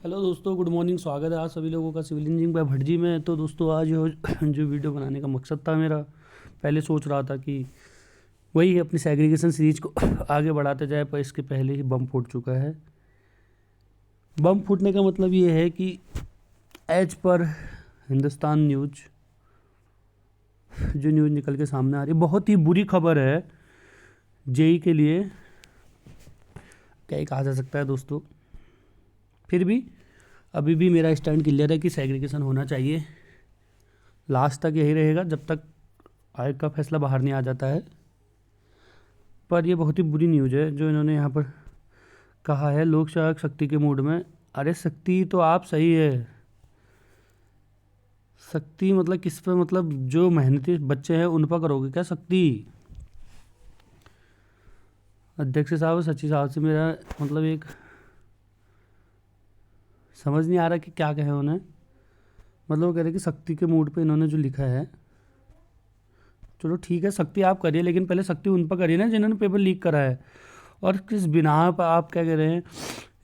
Hello दोस्तों, good morning. स्वागत है आज सभी लोगों का सिविल इंजीनियरिंग बाय भटजी में। तो दोस्तों आज जो वीडियो बनाने का मकसद था मेरा, पहले सोच रहा था कि वही अपनी सेग्रीगेशन सीरीज को आगे बढ़ाते जाए, पर इसके पहले ही बम फूट चुका है। बम फूटने का मतलब ये है कि एज पर हिंदुस्तान न्यूज जो न्यूज़ निकल के सामने आ रही है, बहुत ही बुरी खबर है जेई के लिए। क्या ही कहा जा सकता है दोस्तों। फिर भी अभी भी मेरा स्टैंड क्लियर है कि सेग्रीगेशन होना चाहिए। लास्ट तक यही रहेगा जब तक आयोग का फैसला बाहर नहीं आ जाता है। पर ये बहुत ही बुरी न्यूज़ है जो इन्होंने यहाँ पर कहा है, लोक सेवक शक्ति के मूड में। अरे शक्ति तो आप सही है, शक्ति मतलब किस पे, मतलब जो मेहनती बच्चे हैं उन पर करोगे क्या शक्ति? अध्यक्ष साहब सचिव साहब से मेरा मतलब एक समझ नहीं आ रहा कि क्या कहे उन्हें। मतलब वो कह रहे कि शक्ति के मूड पे इन्होंने जो लिखा है, चलो ठीक है शक्ति आप करिए, लेकिन पहले शक्ति उन पर करिए ना जिन्होंने पेपर लीक करा है। और किस बिना पर आप क्या कह रहे हैं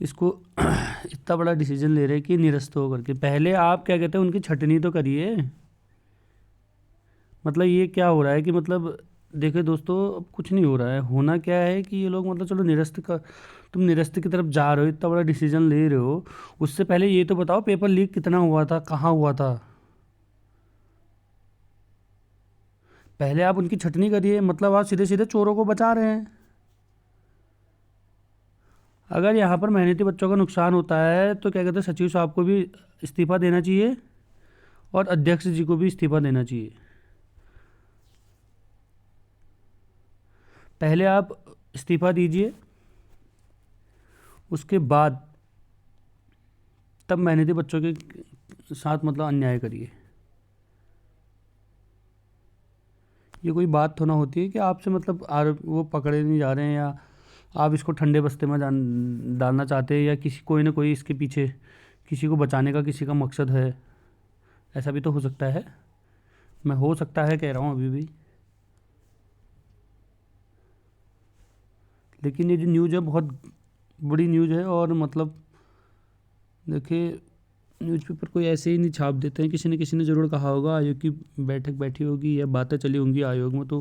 इसको इतना बड़ा डिसीजन ले रहे हैं कि निरस्त हो करके। पहले आप क्या कहते हैं उनकी छटनी तो करिए। मतलब ये क्या हो रहा है कि मतलब देखिए दोस्तों, अब कुछ नहीं हो रहा है। होना क्या है कि ये लोग मतलब चलो निरस्त का, तुम निरस्त की तरफ जा रहे हो, इतना बड़ा डिसीजन ले रहे हो, उससे पहले ये तो बताओ पेपर लीक कितना हुआ था, कहाँ हुआ था। पहले आप उनकी छटनी करिए। मतलब आप सीधे सीधे चोरों को बचा रहे हैं। अगर यहाँ पर मेहनती बच्चों का नुकसान होता है तो क्या कहते हैं सचिव साहब को भी इस्तीफा देना चाहिए और अध्यक्ष जी को भी इस्तीफा देना चाहिए। पहले आप इस्तीफा दीजिए, उसके बाद तब मेहनती बच्चों के साथ मतलब अन्याय करिए। ये कोई बात तो ना होती है कि आपसे मतलब वो पकड़े नहीं जा रहे हैं, या आप इसको ठंडे बस्ते में डालना चाहते हैं, या किसी कोई ना कोई इसके पीछे किसी को बचाने का किसी का मकसद है। ऐसा भी तो हो सकता है। मैं हो सकता है कह रहा हूँ अभी भी। लेकिन ये जो न्यूज़ है बहुत बड़ी न्यूज़ है। और मतलब देखिए, न्यूज़पेपर कोई ऐसे ही नहीं छाप देते हैं। किसी ने ज़रूर कहा होगा, आयोग की बैठक बैठी होगी या बातें चली होंगी आयोग में, तो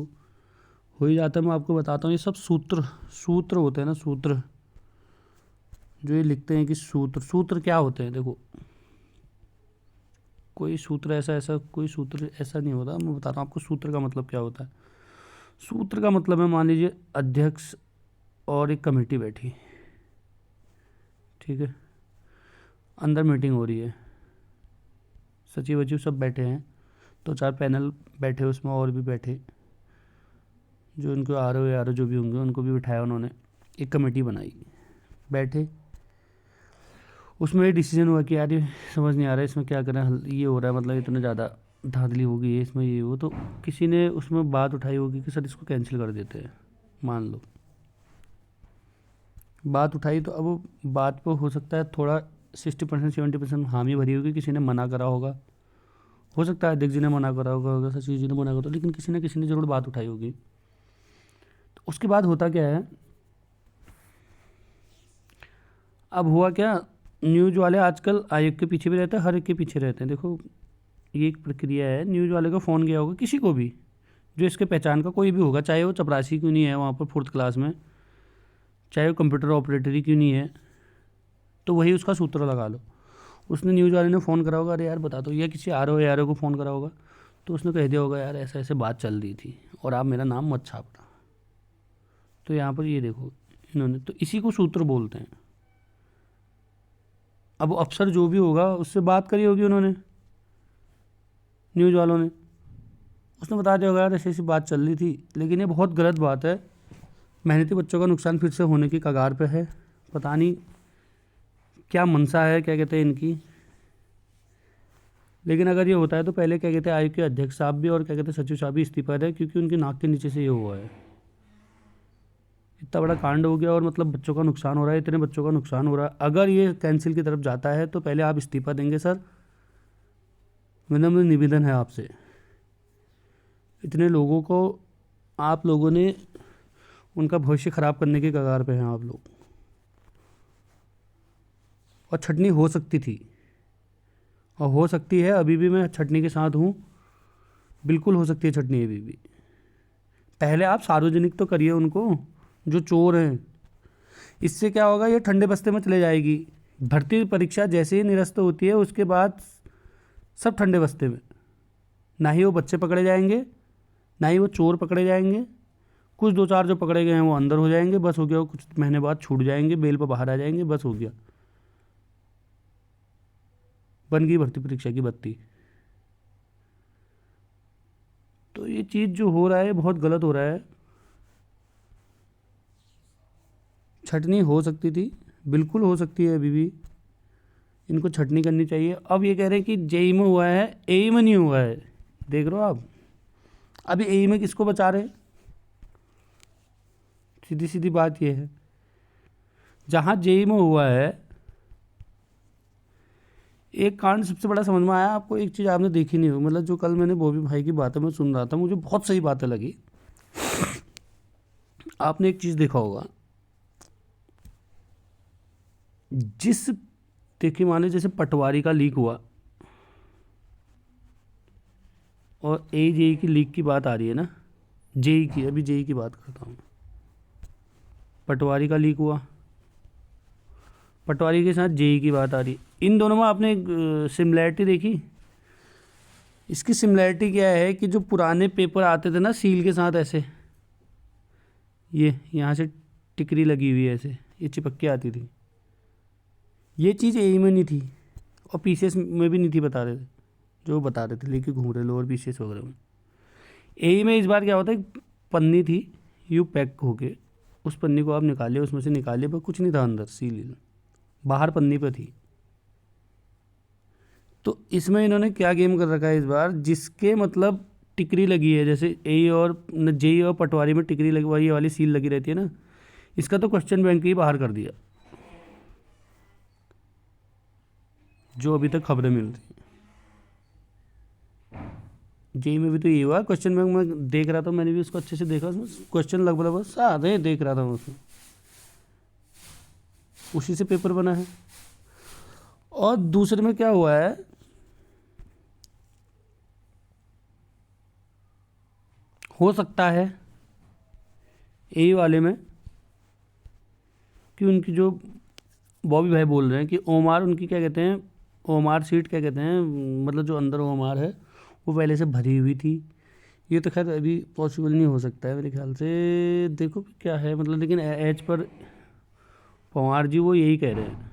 हो ही जाता है। मैं आपको बताता हूँ, ये सब सूत्र सूत्र होते हैं ना, सूत्र जो ये लिखते हैं कि सूत्र सूत्र क्या होते हैं। देखो, कोई सूत्र ऐसा कोई सूत्र ऐसा नहीं होता। मैं बता रहा हूँ आपको सूत्र का मतलब क्या होता है। सूत्र का मतलब है, मान लीजिए अध्यक्ष और एक कमेटी बैठी, ठीक है, अंदर मीटिंग हो रही है, सचिव वचिव सब बैठे हैं, तो चार पैनल बैठे, उसमें और भी बैठे, जो उनको आर ओ जो भी होंगे उनको भी बिठाया उन्होंने, एक कमेटी बनाई, बैठे। उसमें ये डिसीजन हुआ कि यार ये समझ नहीं आ रहा है इसमें क्या करना है, ये हो रहा है, मतलब इतना ज़्यादा धांधली हो गई है इसमें, ये वो। तो किसी ने उसमें बात उठाई होगी कि सर इसको कैंसिल कर देते हैं। मान लो बात उठाई, तो अब वो बात पर हो सकता है थोड़ा 60% 70% हामी भरी होगी, किसी ने मना करा होगा, हो सकता है अध्यक्ष जी ने मना करा होगा, सचिव जी ने मना करा, लेकिन किसी ने जरूर बात उठाई होगी। तो उसके बाद होता क्या है, अब हुआ क्या, न्यूज़ वाले आजकल आयोग के पीछे भी रहते हैं, हर एक के पीछे रहते हैं। देखो ये एक प्रक्रिया है। न्यूज़ वाले को फ़ोन गया होगा किसी को भी, जो इसके पहचान का कोई भी होगा, चाहे वो चपरासी क्यों नहीं है वहाँ पर 4th क्लास में, चाहे वो कंप्यूटर ऑपरेटर ही क्यों नहीं है, तो वही उसका सूत्र लगा लो। उसने न्यूज़ वाले ने फ़ोन करा होगा, अरे यार बता दो, या किसी आर ओ को फ़ोन करा होगा, तो उसने कह दिया होगा यार ऐसे ऐसे बात चल रही थी और आप मेरा नाम मत छापना। तो यहाँ पर ये देखो इन्होंने, तो इसी को सूत्र बोलते हैं। अब अफसर जो भी होगा उससे बात करी होगी उन्होंने, न्यूज़ वालों ने, उसने बता दिया होगा यार ऐसी ऐसी बात चल रही थी। लेकिन ये बहुत गलत बात है। मेहनती बच्चों का नुकसान फिर से होने की कगार पे है। पता नहीं क्या मनसा है, क्या कहते हैं इनकी। लेकिन अगर ये होता है तो पहले क्या कहते हैं आयोग के अध्यक्ष साहब भी और क्या कहते हैं सचिव साहब भी इस्तीफा दें, क्योंकि उनके नाक के नीचे से ये हुआ है। इतना बड़ा कांड हो गया और मतलब बच्चों का नुकसान हो रहा है, इतने बच्चों का नुकसान हो रहा है। अगर ये कैंसिल की तरफ जाता है तो पहले आप इस्तीफा देंगे सर, विनम्र निवेदन है आपसे। इतने लोगों को आप लोगों ने, उनका भविष्य ख़राब करने के कगार पे हैं आप लोग। और छटनी हो सकती थी और हो सकती है, अभी भी मैं छटनी के साथ हूँ, बिल्कुल हो सकती है छटनी अभी भी। पहले आप सार्वजनिक तो करिए उनको, जो चोर हैं। इससे क्या होगा, ये ठंडे बस्ते में चले जाएगी। भर्ती परीक्षा जैसे ही निरस्त होती है उसके बाद सब ठंडे बस्ते में, ना ही वो बच्चे पकड़े जाएंगे, ना ही वो चोर पकड़े जाएंगे। कुछ दो चार जो पकड़े गए हैं वो अंदर हो जाएंगे, बस हो गया। वो कुछ महीने बाद छूट जाएंगे, बेल पर बाहर आ जाएंगे, बस हो गया, बन गई भर्ती परीक्षा की बत्ती। तो ये चीज़ जो हो रहा है बहुत गलत हो रहा है। छटनी हो सकती थी, बिल्कुल हो सकती है अभी भी, इनको छटनी करनी चाहिए। अब ये कह रहे हैं कि जेई में हुआ है, एई में नहीं हुआ है। देख रहे हो आप, अभी एई में किसको बचा रहे हैं? सीधी सीधी बात ये है, जहाँ जेई में हुआ है, एक कांड सबसे बड़ा समझ में आया आपको, एक चीज़ आपने देखी नहीं हो, मतलब जो कल मैंने बॉबी भाई की बातें में सुन रहा था, मुझे बहुत सही बातें लगी। आपने एक चीज़ देखा होगा, जिस, देखिए माने जैसे पटवारी का लीक हुआ और जेई की लीक की बात आ रही है ना, जेई की, अभी जेई की बात करता हूँ। पटवारी का लीक हुआ, पटवारी के साथ जेई की बात आ रही है। इन दोनों में आपने सिमिलैरिटी देखी? इसकी सिमिलैरिटी क्या है कि जो पुराने पेपर आते थे ना सील के साथ ऐसे, ये यहाँ से टिकरी लगी हुई है ऐसे, ये चिपक के आती थी, ये चीज़ एई में नहीं थी और पीसीएस में भी नहीं थी, बता रहे थे जो बता रहे थे, लेके घूम रहे लोअर पीसीएस वगैरह में। एई में इस बार क्या होता है, पन्नी थी यू पैक होके, उस पन्नी को आप निकालिए, उसमें से निकालिए, पर कुछ नहीं था अंदर, सील बाहर पन्नी पे थी। तो इसमें इन्होंने क्या गेम कर रखा है इस बार, जिसके मतलब टिकरी लगी है, जैसे एई और जेई और पटवारी में टिकरी लगी हुई वाली सील लगी रहती है ना, इसका तो क्वेश्चन बैंक ही बाहर कर दिया, जो अभी तक खबरें मिल रही। जेई में भी तो ये हुआ, क्वेश्चन बैंक में देख रहा था, मैंने भी उसको अच्छे से देखा, उसमें क्वेश्चन लगभग सारे देख रहा था मैं उसमें, उसी से पेपर बना है। और दूसरे में क्या हुआ है, हो सकता है एई वाले में कि उनकी जो बॉबी भाई बोल रहे हैं कि ओमार, उनकी क्या कहते हैं, ओमार सीट क्या कहते हैं, मतलब जो अंदर ओमार है वो पहले से भरी हुई थी। ये तो खैर अभी पॉसिबल नहीं हो सकता है मेरे ख्याल से, देखो क्या है मतलब, लेकिन एज पर पवार जी वो यही कह रहे हैं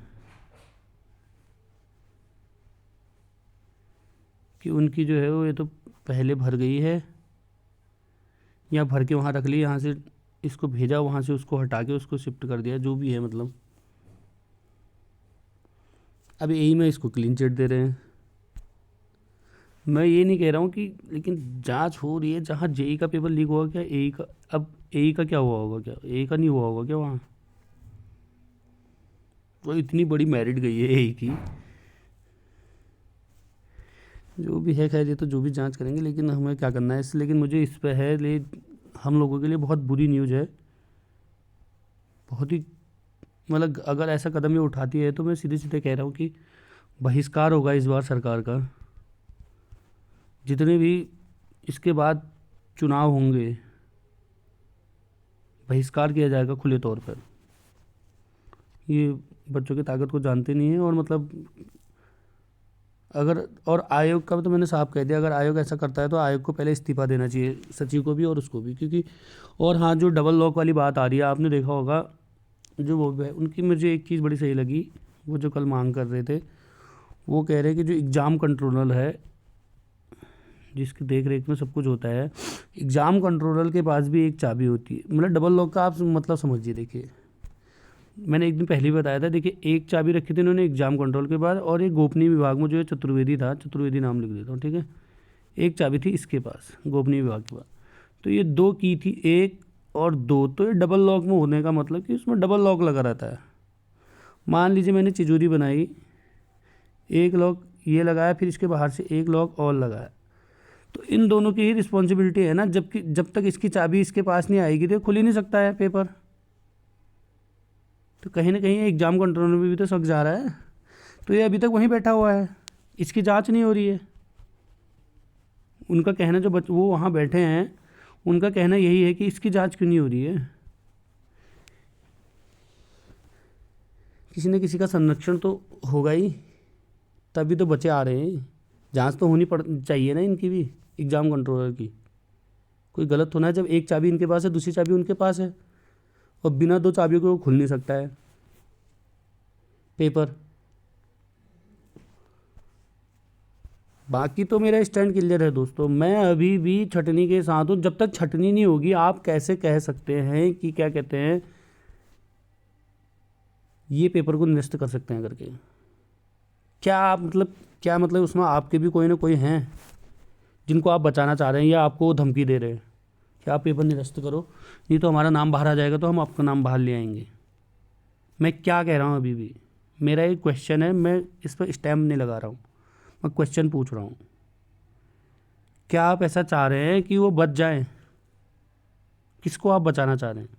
कि उनकी जो है वो ये तो पहले भर गई है, या भर के वहाँ रख ली, यहाँ से इसको भेजा, वहाँ से उसको हटा के उसको शिफ्ट कर दिया, जो भी है मतलब। अब यही में इसको क्लीन चिट दे रहे हैं। मैं ये नहीं कह रहा हूँ कि, लेकिन जांच हो रही है, जहाँ जेई का पेपर लीक हुआ, क्या एई का, अब एई का क्या हुआ होगा, क्या एई का नहीं हुआ होगा क्या वहाँ? वो इतनी बड़ी मेरिट गई है एई की, जो भी है खैर, ये तो जो भी जांच करेंगे, लेकिन हमें क्या करना है इससे। लेकिन मुझे इस पर है, ले हम लोगों के लिए बहुत बुरी न्यूज़ है, बहुत ही, मतलब अगर ऐसा कदम ये उठाती है तो मैं सीधे सीधे कह रहा हूँ कि बहिष्कार होगा इस बार सरकार का। जितने भी इसके बाद चुनाव होंगे, बहिष्कार किया जाएगा खुले तौर पर। ये बच्चों की ताकत को जानते नहीं है, और मतलब अगर, और आयोग का तो मैंने साफ कह दिया, अगर आयोग ऐसा करता है तो आयोग को पहले इस्तीफा देना चाहिए, सचिव को भी और उसको भी, क्योंकि, और हाँ, जो डबल लॉक वाली बात आ रही है, आपने देखा होगा, जो वो है उनकी, मुझे एक चीज़ बड़ी सही लगी, वो जो कल मांग कर रहे थे, वो कह रहे हैं कि जो एग्ज़ाम कंट्रोलर है, जिसकी देख रेख में सब कुछ होता है, एग्ज़ाम कंट्रोलर के पास भी एक चाबी होती है। मतलब डबल लॉक का आप मतलब समझिए, देखिए मैंने एक दिन पहले भी बताया था, देखिए एक चाबी रखी थी उन्होंने एग्ज़ाम कंट्रोल के बाद, और एक गोपनीय विभाग में जो है चतुर्वेदी था, चतुर्वेदी नाम लिख देता हूँ, ठीक है, एक चाबी थी इसके पास गोपनीय विभाग के पास। तो ये दो की थी, एक और दो, तो ये डबल लॉक में होने का मतलब कि उसमें डबल लॉक लगा रहता है। मान लीजिए मैंने तिजोरी बनाई, एक लॉक ये लगाया, फिर इसके बाहर से एक लॉक और लगाया, तो इन दोनों की ही रिस्पॉन्सिबिलिटी है ना, जबकि जब तक इसकी चाबी इसके पास नहीं आएगी तो खुल ही नहीं सकता है पेपर। तो कहीं ना कहीं एग्ज़ाम कंट्रोलर में भी तो शक जा रहा है। तो ये अभी तक वहीं बैठा हुआ है, इसकी जांच नहीं हो रही है। उनका कहना जो वो वहाँ बैठे हैं, उनका कहना यही है कि इसकी जांच क्यों नहीं हो रही है। किसी न किसी का संरक्षण तो होगा ही, तभी तो बच्चे आ रहे हैं। जांच तो होनी चाहिए ना इनकी भी, एग्ज़ाम कंट्रोलर की। कोई गलत होना है जब एक चाबी इनके पास है, दूसरी चाबी उनके पास है, और बिना 2 चाबियों के वो खुल नहीं सकता है पेपर। बाकी तो मेरा स्टैंड क्लियर है दोस्तों, मैं अभी भी छटनी के साथ हूँ। जब तक छटनी नहीं होगी आप कैसे कह सकते हैं कि क्या कहते हैं, ये पेपर को निरस्त कर सकते हैं करके। क्या मतलब उसमें आपके भी कोई ना कोई हैं जिनको आप बचाना चाह रहे हैं, या आपको धमकी दे रहे हैं कि आप पेपर निरस्त करो, नहीं तो हमारा नाम बाहर आ जाएगा, तो हम आपका नाम बाहर ले आएंगे। मैं क्या कह रहा हूँ अभी भी, मेरा एक क्वेश्चन है, मैं इस पर स्टैम्प नहीं लगा रहा हूँ, मैं क्वेश्चन पूछ रहा हूँ। क्या आप ऐसा चाह रहे हैं कि वो बच जाएं? किसको आप बचाना चाह रहे हैं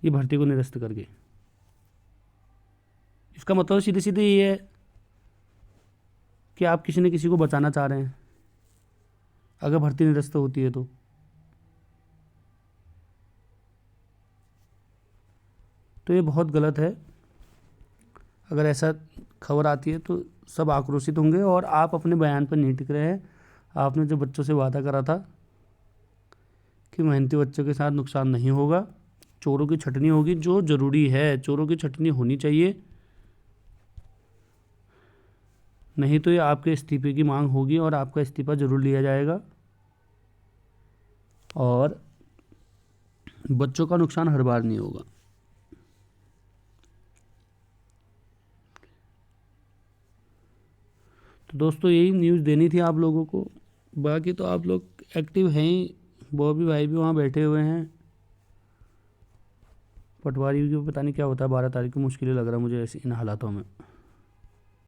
ये भर्ती को निरस्त करके? इसका मतलब सीधे सीधे ये है कि आप किसी न किसी को बचाना चाह रहे हैं अगर भर्ती निरस्त होती है तो ये बहुत गलत है। अगर ऐसा खबर आती है तो सब आक्रोशित होंगे, और आप अपने बयान पर नहीं टिक रहे हैं। आपने जो बच्चों से वादा करा था कि मेहनती बच्चों के साथ नुकसान नहीं होगा, चोरों की छटनी होगी, जो ज़रूरी है, चोरों की छटनी होनी चाहिए, नहीं तो ये आपके इस्तीफे की मांग होगी और आपका इस्तीफा ज़रूर लिया जाएगा, और बच्चों का नुकसान हर बार नहीं होगा। तो दोस्तों यही न्यूज़ देनी थी आप लोगों को। बाकी तो आप लोग एक्टिव हैं ही, बॉबी भाई भी वहाँ बैठे हुए हैं, पटवारी को पता नहीं क्या होता है 12 तारीख को, मुश्किल लग रहा है मुझे ऐसे इन हालातों में।